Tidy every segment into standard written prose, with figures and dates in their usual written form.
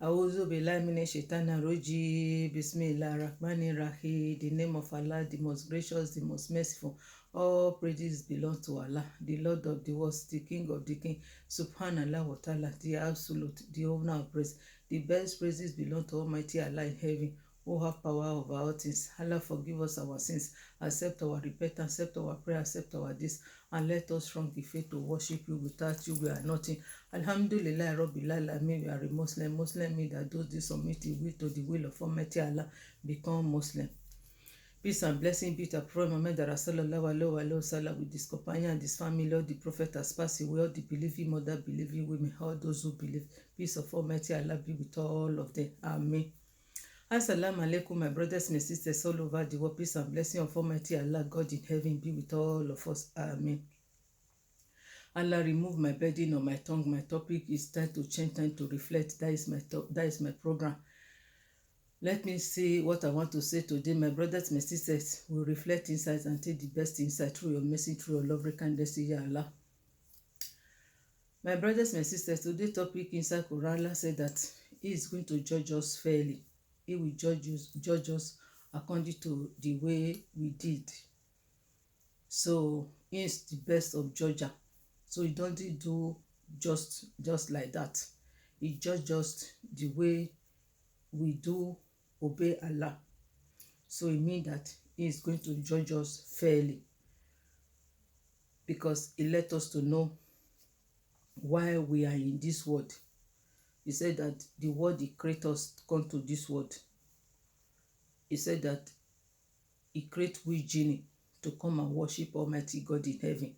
Auzu billahi minash shaitani rajim. Bismillah rahmani rahim. The name of Allah, the most gracious, the most merciful. All praises belong to Allah, the Lord of the worlds, the King of the King. Subhanallah wa ta'ala, the absolute, the owner of praise. The best praises belong to Almighty Allah in heaven, who have power over all things. Allah forgive us our sins, accept our repentance, accept our prayer, accept our deeds, and let us strong the faith to worship you. Without you, we are nothing. Alhamdulillah Rabbil Alamin, we are a Muslim. Muslim means that those who submit the will to the will of Almighty Allah become Muslim. Peace and blessing be to Prophet Muhammad sallallahu alaihi wasallam with his companion and his family. All the prophet has passed away, all the believing mother, believing women, all those who believe. Peace of Almighty Allah be with all of them. Amen. Assalamu alaikum, my brothers and sisters all over the world. Peace and blessing of Almighty Allah, God in heaven, be with all of us. Amen. Allah, remove my burden on my tongue. My topic is time to change, time to reflect. That is my program. Let me see what I want to say today. My brothers and sisters will reflect insights and take the best insight through your mercy, through your love, kindness, Ya Allah. My brothers and sisters, today's topic inside Quran, Allah said that He is going to judge us fairly. He will judge us according to the way we did. So He is the best of judger. So He doesn't do just like that. He judges us the way we do obey Allah. So it means that He is going to judge us fairly, because He let us to know why we are in this world. He said that the world He created us to come to this world. He said that He created we genie to come and worship Almighty God in heaven.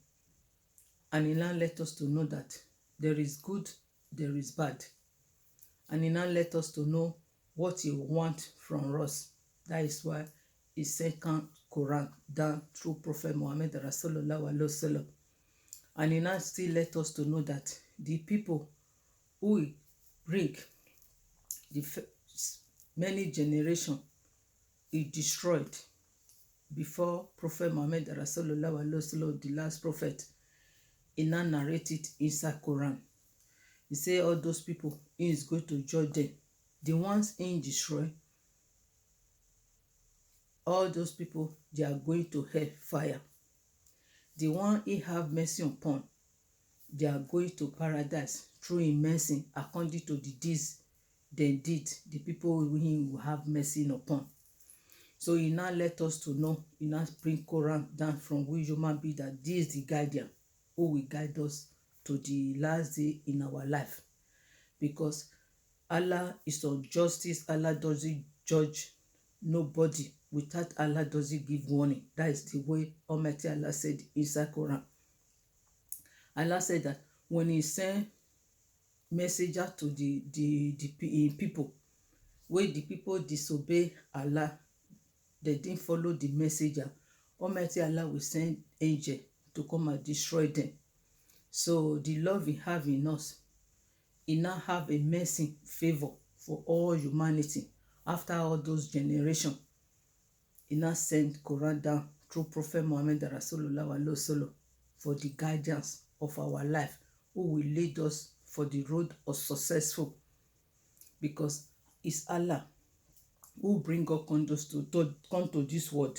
And He now let us to know that there is good, there is bad. And He now let us to know what He wants from us. That is why He sent Quran down through Prophet Muhammad sallallahu alaihi wasallam. And He now still let us to know that the people who bring the many generations He destroyed before Prophet Muhammad sallallahu alaihi wasallam, the last prophet, He now narrated inside Quran. He say all those people, He is going to judge them. The ones He destroy, all those people, they are going to hell fire. The one He have mercy upon, they are going to paradise through His mercy according to the deeds they did, the people who He will have mercy upon. So He now let us to know, He now bring Quran down from we human being that this is the guardian who will guide us to the last day in our life. Because Allah is on justice. Allah doesn't judge nobody without Allah doesn't give warning. That is the way Almighty Allah said inside Quran. Allah said that when He sent messenger to the people, when the people disobey Allah, they didn't follow the messenger, Almighty Allah will send angel to come and destroy them. So the love He have in us, He now have a mercy favor for all humanity. After all those generations, He now sent Quran down through Prophet Muhammad Rasulullah alaihi wasallam for the guidance of our life, who will lead us for the road of successful. Because it's Allah who bring us to come to this world.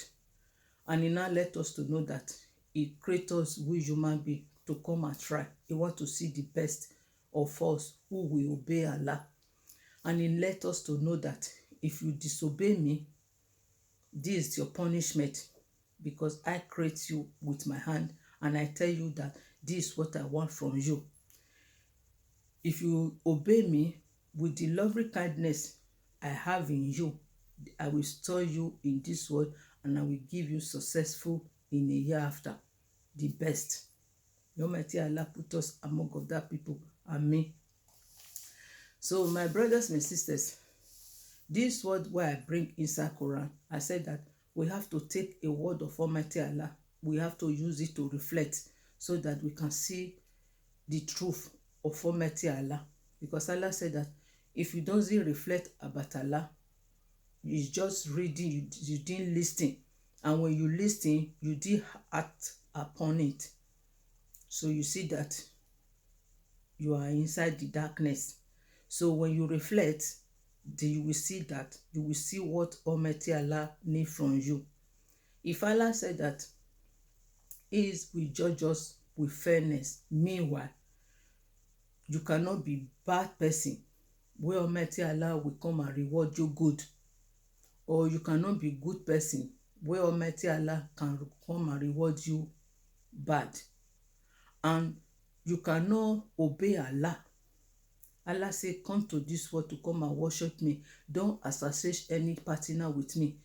And He now let us to know that He created us, we human beings, to come and try. He want to see the best of us who will obey Allah. And He let us to know that if you disobey me, this is your punishment, because I create you with my hand and I tell you that this is what I want from you. If you obey me with the lovely kindness I have in you, I will store you in this world and I will give you successful in a year after, the best. Almighty Allah put us among of that people. Amen. So my brothers and sisters, this word where I bring inside Quran, I said that we have to take a word of Almighty Allah. We have to use it to reflect so that we can see the truth of Almighty Allah. Because Allah said that if you don't reflect about Allah, you just reading, you didn't listen. And when you listen, you did act upon it. So you see that you are inside the darkness. So when you reflect, then you will see that, you will see what Almighty Allah need from you. If Allah said that He will judge us with fairness, meanwhile, you cannot be bad person where Almighty Allah will come and reward you good, or you cannot be good person where Almighty Allah can come and reward you bad, and you cannot obey Allah. Allah say, come to this world to come and worship me. Don't associate any partner with me.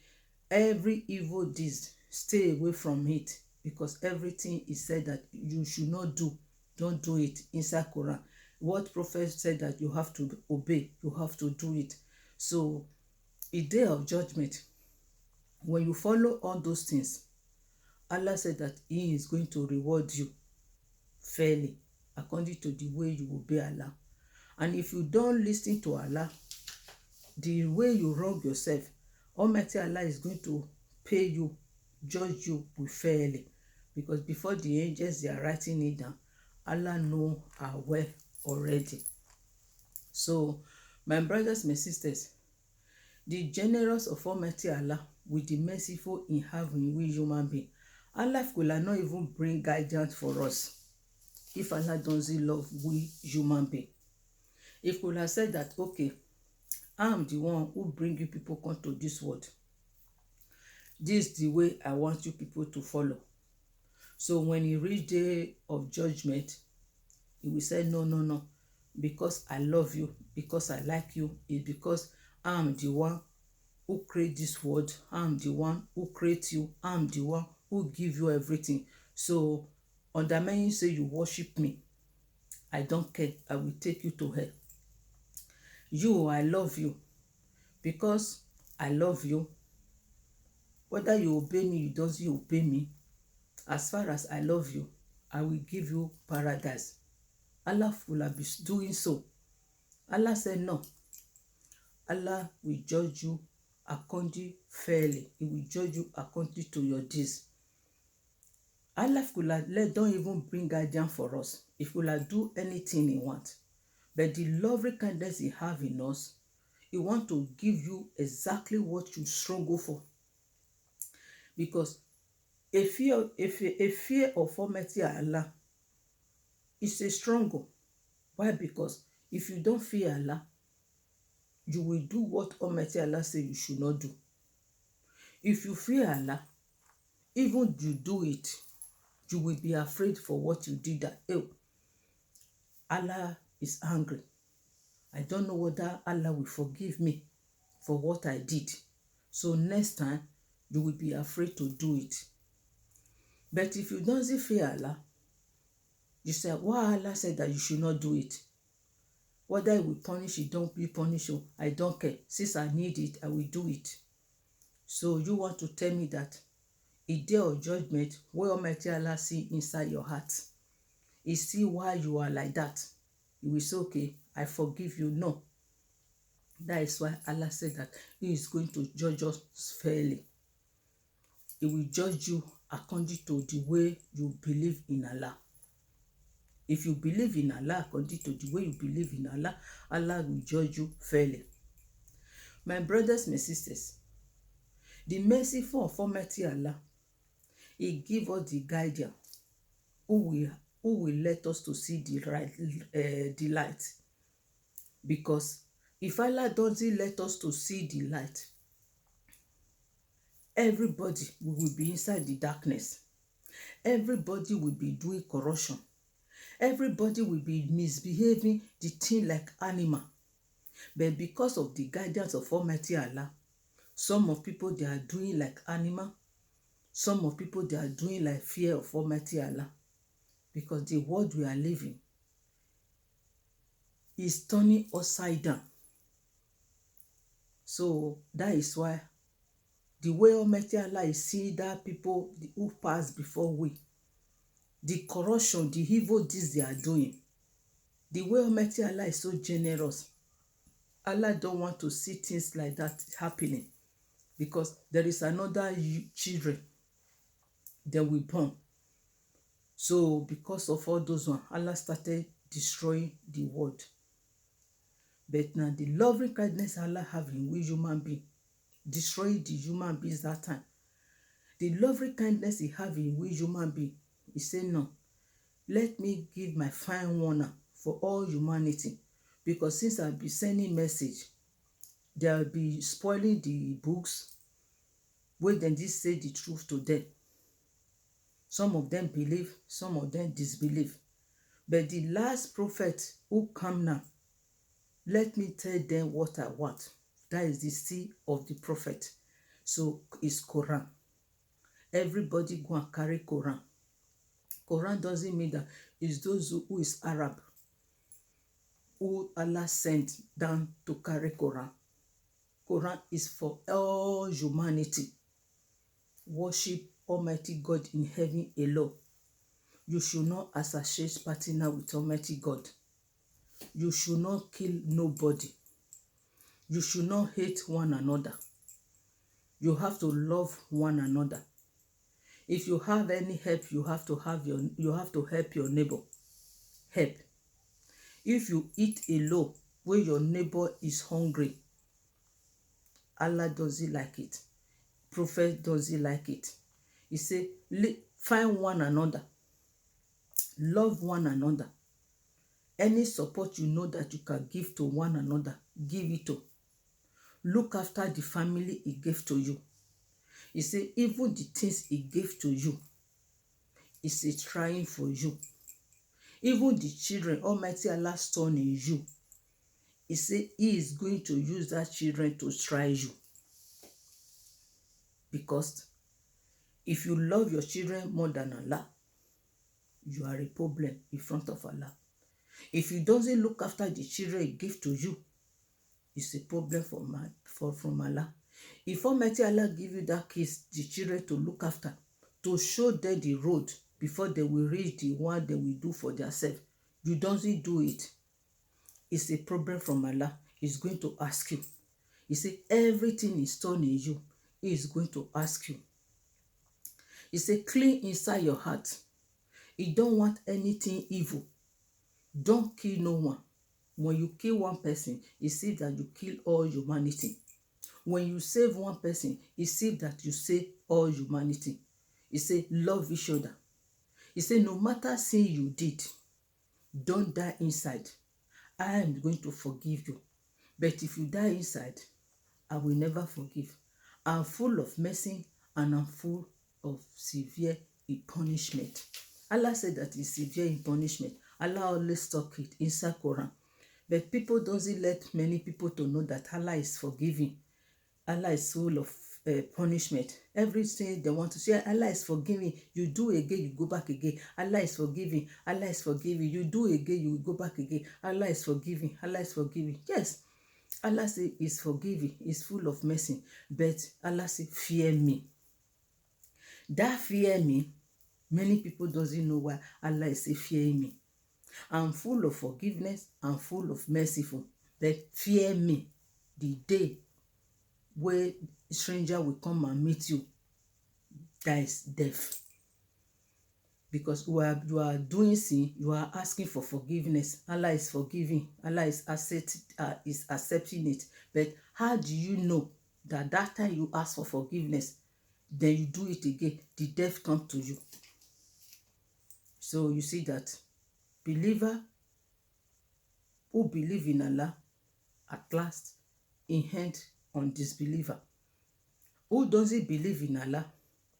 Every evil deed, stay away from it, because everything is said that you should not do, don't do it inside Quran. What prophet said that you have to obey, you have to do it. So a day of judgment, when you follow all those things, Allah said that He is going to reward you fairly according to the way you obey Allah. And if you don't listen to Allah, the way you wrong yourself, Almighty Allah is going to pay you, judge you fairly, because before the angels they are writing it down, Allah know our well already. So my brothers, my sisters, the generous of Almighty Allah with the merciful in having we human being, Allah could not even bring guidance for us if Allah doesn't love we human being. If could have said that, okay, I'm the one who bring you people come to this world, this is the way I want you people to follow. So when He reach day of judgment, He will say, no, because I love you, because I like you, it's because I'm the one who create this world, I'm the one who create you, I'm the one who give you everything. So on the man you say you worship me, I don't care, I will take you to hell. You, I love you, because I love you, whether you obey me, you don't obey me, as far as I love you, I will give you paradise. Allah will be doing so. Allah said no. Allah will judge you according fairly. He will judge you according to your deeds. Allah don't even bring guidance for us. If we do anything He want, but the lovely kindness He have in us, He want to give you exactly what you struggle for. Because a fear of Almighty Allah is a struggle. Why? Because if you don't fear Allah, you will do what Almighty Allah say you should not do. If you fear Allah, even you do it, you will be afraid for what you did, that Allah is angry. I don't know whether Allah will forgive me for what I did. So next time, you will be afraid to do it. But if you don't fear Allah, you say, why Allah said that you should not do it? Whether He will punish you, don't be punished, I don't care. Since I need it, I will do it. So you want to tell me that a day of judgment, where Almighty Allah see inside your heart, He see why you are like that, He will say, okay, I forgive you. No. That is why Allah said that He is going to judge us fairly. He will judge you according to the way you believe in Allah. If you believe in Allah according to the way you believe in Allah, Allah will judge you fairly. My brothers, my sisters, the merciful of Almighty Allah, He give us the guidance who will let us to see the light. Because if Allah doesn't let us to see the light, everybody will be inside the darkness. Everybody will be doing corruption. Everybody will be misbehaving the thing like animal. But because of the guidance of Almighty Allah, some of people they are doing like animal. Some of people they are doing like fear of Almighty Allah. Because the world we are living is turning upside down. So that is why the way Almighty Allah is seeing that people who pass before we, the corruption, the evil deeds they are doing, the way Almighty Allah is so generous, Allah don't want to see things like that happening, because there is another children that will born. So because of all those ones, Allah started destroying the world. But now the loving kindness Allah have in we human being destroy the human beings that time. The loving kindness he have in we human being, he say no, let me give my fine warner for all humanity, because since I be sending message, they'll be spoiling the books wey dem just say the truth to them. Some of them believe, some of them disbelieve. But the last prophet who come now, let me tell them what I want. That is the seal of the prophet. So it's Quran. Everybody go and carry Quran. Quran doesn't mean that it's those who is Arab who Allah sent down to carry Quran. Quran is for all humanity. Worship Almighty God in heaven alone. You should not associate partner with Almighty God. You should not kill nobody. You should not hate one another. You have to love one another. If you have any help, you have to help your neighbor. Help. If you eat alone where your neighbor is hungry, Allah doesn't like it. Prophet doesn't like it. He say, find one another. Love one another. Any support you know that you can give to one another, give it to. Look after the family he gave to you. He say, even the things he gave to you is a trying for you. Even the children Almighty Allah stored in you, he say he is going to use that children to try you. Because if you love your children more than Allah, you are a problem in front of Allah. If you doesn't look after the children he gave to you, it's a problem from Allah. If Almighty Allah give you that kids, the children to look after, to show them the road before they will reach the one they will do for themselves, you doesn't do it, it's a problem from Allah. He's going to ask you. He say everything is torn in you. He is going to ask you. He say clean inside your heart. He don't want anything evil. Don't kill no one. When you kill one person, it seems that you kill all humanity. When you save one person, it seems that you save all humanity. He say love each other. He say no matter sin you did, don't die inside. I am going to forgive you. But if you die inside, I will never forgive. I'm full of mercy and I'm full of severe in punishment. Allah said that is severe in punishment. Allah always talk it inside Quran. But people doesn't let many people to know that Allah is forgiving. Allah is full of punishment. Everything they want to say, Allah is forgiving. You do again, you go back again. Allah is forgiving. Allah is forgiving. You do again, you go back again. Allah is forgiving. Allah is forgiving. Yes, Allah say is forgiving. Is full of mercy. But Allah say fear me. That fear me, many people doesn't know why Allah is say fear me. I'm full of forgiveness. I'm full of merciful. But fear me. The day where a stranger will come and meet you, that is death. Because you are doing sin, you are asking for forgiveness. Allah is forgiving. Allah is accepting it. But how do you know that that time you ask for forgiveness, then you do it again, the death come to you? So you see that believer who believe in Allah at last inherit on disbeliever. Who doesn't believe in Allah,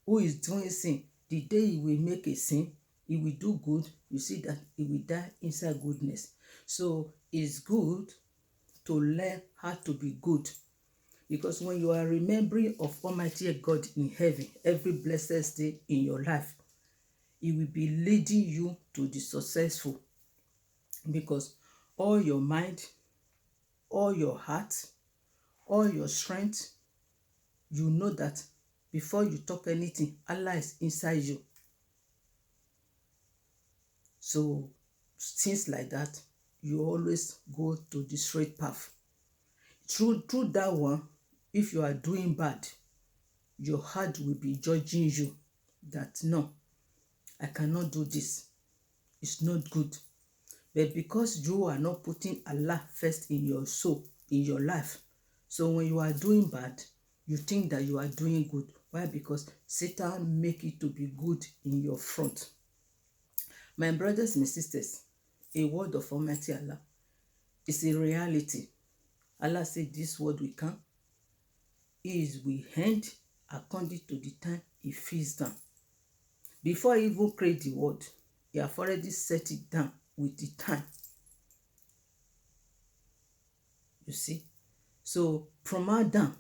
who is doing sin, the day he will make a sin, he will do good, you see that he will die inside goodness. So it's good to learn how to be good. Because when you are remembering of Almighty God in heaven every blessed day in your life, He will be leading you to the successful. Because all your mind, all your heart, all your strength, you know that before you talk anything, Allah is inside you. So things like that, you always go to the straight path. Through that one, if you are doing bad, your heart will be judging you that no, I cannot do this. It's not good. But because you are not putting Allah first in your soul, in your life, so when you are doing bad, you think that you are doing good. Why? Because Satan make it to be good in your front. My brothers and sisters, a word of Almighty Allah is a reality. Allah said this word we can is we hand according to the time He feels down. Before He even create the word, He have already set it down with the time. You see? So from Adam,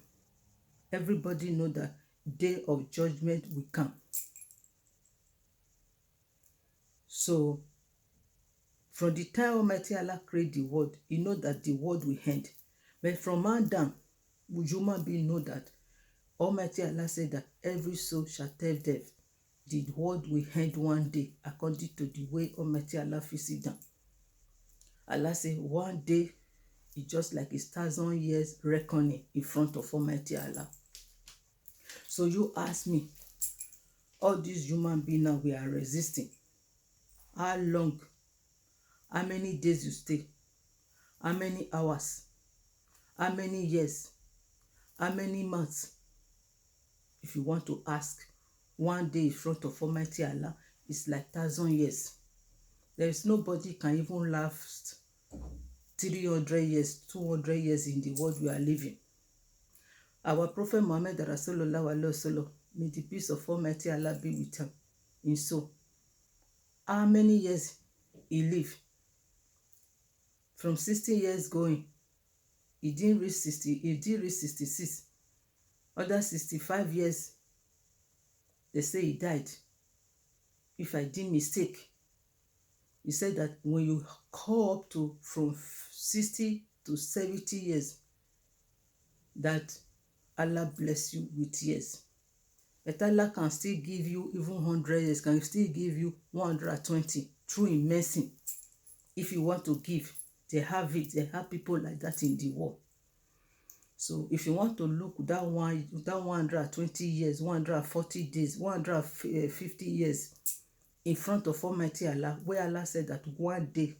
everybody know that day of judgment will come. So from the time Almighty Allah create the world, He know that the world will end. But from Adam, human being know that Almighty Allah said that every soul shall tell death. The world will end one day according to the way Almighty Allah fix it down. Allah said one day is just like 1,000 years reckoning in front of Almighty Allah. So you ask me, all these human beings now we are resisting. How long? How many days you stay? How many hours? How many years? How many months? If you want to ask, one day in front of Almighty Allah is like 1,000 years. There is nobody can even last 300 years, 200 years in the world we are living. Our Prophet Muhammad Rasulullah Alaihi Wasallam, may the peace of Almighty Allah be with him. In so, how many years he lived? From 60 years going, he didn't reach 60, he did reach 66. Other 65 years, they say he died. If I didn't mistake, he said that when you call up to from 60 to 70 years, that Allah bless you with years. But Allah can still give you even 100 years, can still give you 120 through His mercy. If you want to give, they have it. They have people like that in the world. So if you want to look that 120 years, 140 days, 150 years in front of Almighty Allah, where Allah said that one day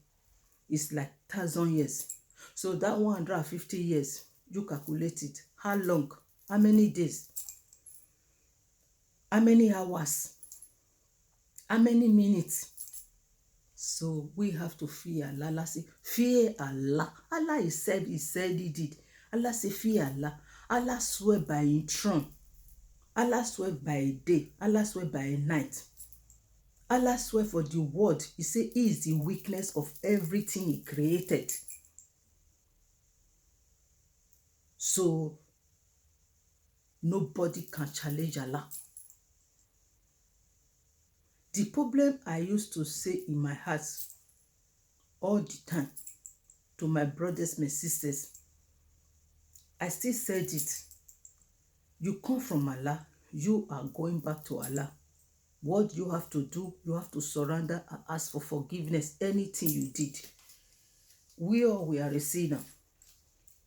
is like 1,000 years. So that 150 years, you calculate it. How long? How many days? How many hours? How many minutes? So we have to fear Allah. Allah say, fear Allah. Allah He said He did. Allah say, fear Allah. Allah swear by His throne. Allah swear by a day. Allah swear by a night. Allah swear for the word. He say He is the weakness of everything He created. So nobody can challenge Allah. The problem I used to say in my heart all the time to my brothers, my sisters, I still said it. You come from Allah, you are going back to Allah. What you have to do, you have to surrender and ask for forgiveness. Anything you did. We are a sinner,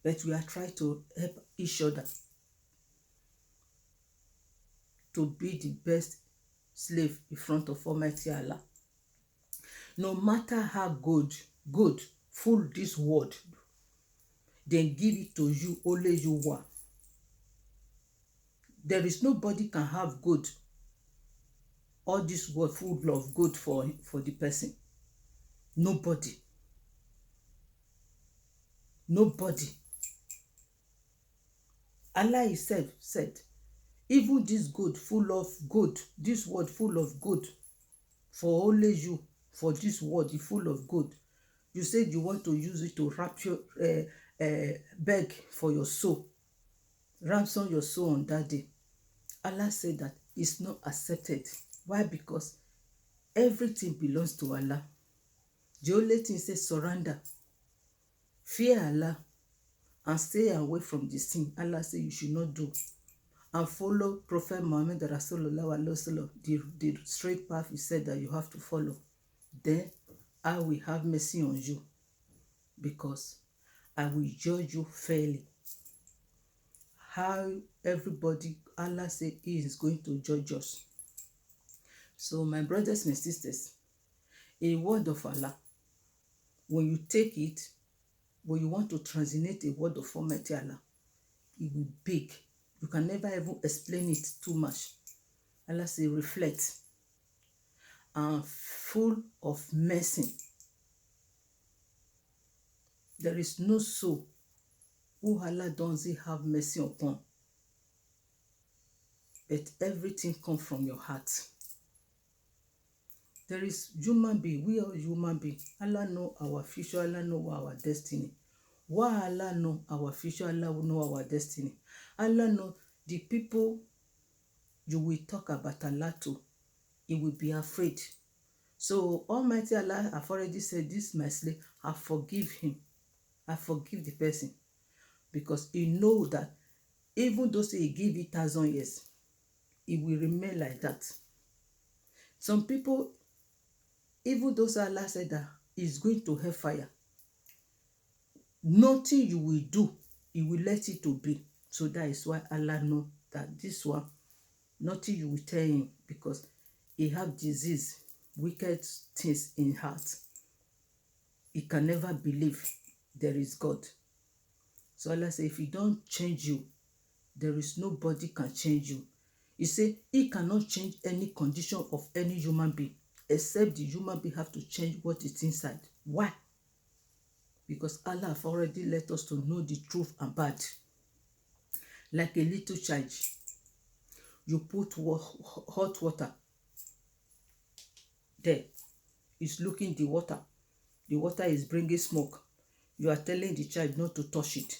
but we are trying to help each other to be the best slave in front of Almighty Allah. No matter how good, full this world, then give it to you, only you want. There is nobody can have good. All this world full of good for the person. Nobody. Nobody. Allah Himself said, even this good full of good, this world full of good, for only you, for this world is full of good. You said you want to use it to beg for your soul, ransom your soul on that day. Allah said that it's not accepted. Why? Because everything belongs to Allah. The only thing says surrender, fear Allah, and stay away from the sin Allah said you should not do. And follow Prophet Muhammad Rasulullah Alaihi Wasallam, the straight path He said that you have to follow. Then I will have mercy on you, because I will judge you fairly. How everybody, Allah said He is going to judge us. So my brothers and sisters, a word of Allah When you take it, when you want to translate a word of Almighty Allah, it will be big. You can never even explain it too much. Allah say, reflect, and full of mercy. There is no soul who Allah doesn't have mercy upon. But everything comes from your heart. There is human being. We are human beings. Allah know our future. Allah know our destiny. Why Allah know our future? Allah will know our destiny. Allah know the people you will talk about Allah to. He will be afraid. So Almighty Allah have already said, this my slave, I forgive him. I forgive the person. Because he know that even though he give it 1,000 years, it will remain like that. Some people, even though Allah said that he's going to hellfire, nothing you will do, he will let it to be. So that is why Allah know that this one, nothing you will tell him, because he have disease, wicked things in heart. He can never believe there is God. So Allah say, if he don't change you, there is nobody can change you. He say he cannot change any condition of any human being, except the human being have to change what is inside. Why? Because Allah have already let us to know the truth and bad. Like a little child, you put hot water there. It's looking the water. The water is bringing smoke. You are telling the child not to touch it.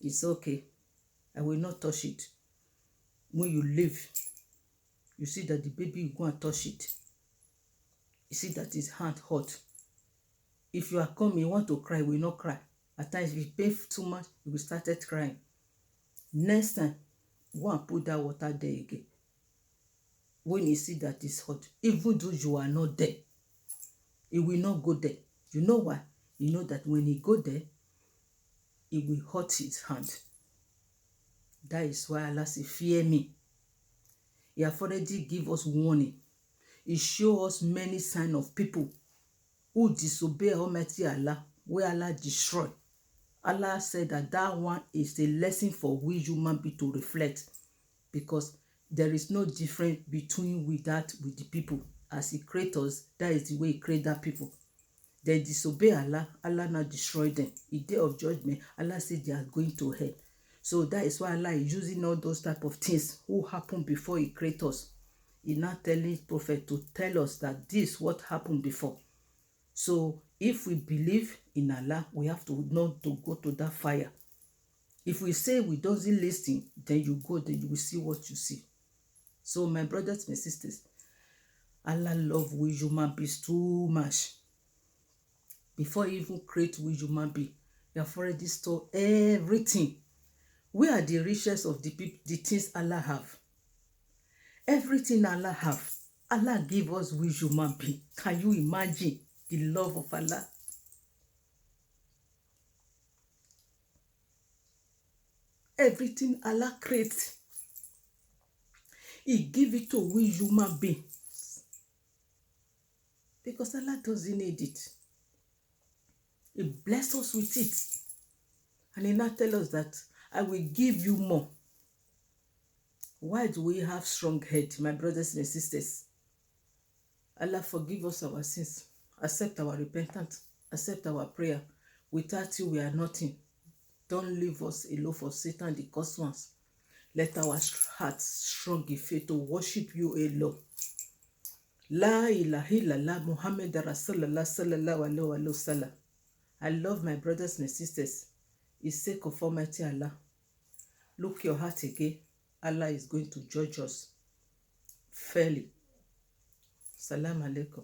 It's okay. I will not touch it. When you leave, you see that the baby will go and touch it. You see that his hand hot. If you are coming, you want to cry, you will not cry. At times, if you pay too much, you will start crying. Next time, go and put that water there again. When you see that it's hot, even though you are not there, it will not go there. You know why? You know that when he go there, it will hurt his hand. That is why Allah say, fear me. He have already give us warning. He show us many signs of people who disobey Almighty Allah, where Allah destroy. Allah said that one is a lesson for we human being to reflect, because there is no difference between with the people. As he create us, that is the way he create that people. They disobey Allah, Allah now destroy them. In day of judgment, Allah said they are going to hell. So that is why Allah is using all those type of things who happened before he create us. He now telling prophet to tell us that this what happened before. So if we believe in Allah, we have to not to go to that fire. If we say we doesn't listen, then you go, then you will see what you see. So my brothers and sisters, Allah love we human beings too much. Before he even create we human being, he have already stored everything. We are the richest of the things Allah have. Everything Allah have, Allah give us we human being. Can you imagine the love of Allah? Everything Allah creates, he give it to we human beings. Because Allah doesn't need it. He bless us with it. And he now tell us that I will give you more. Why do we have strong head, my brothers and sisters? Allah forgive us our sins. Accept our repentance. Accept our prayer. Without you, we are nothing. Don't leave us alone for Satan, the cursed ones. Let our hearts strong in faith to worship you alone. La ilaha illallah Muhammad Rasulullah sallallahu alaihi wasallam. I love my brothers and sisters. It's sake of Almighty Allah. Look your heart again. Allah is going to judge us fairly. Salam alaikum.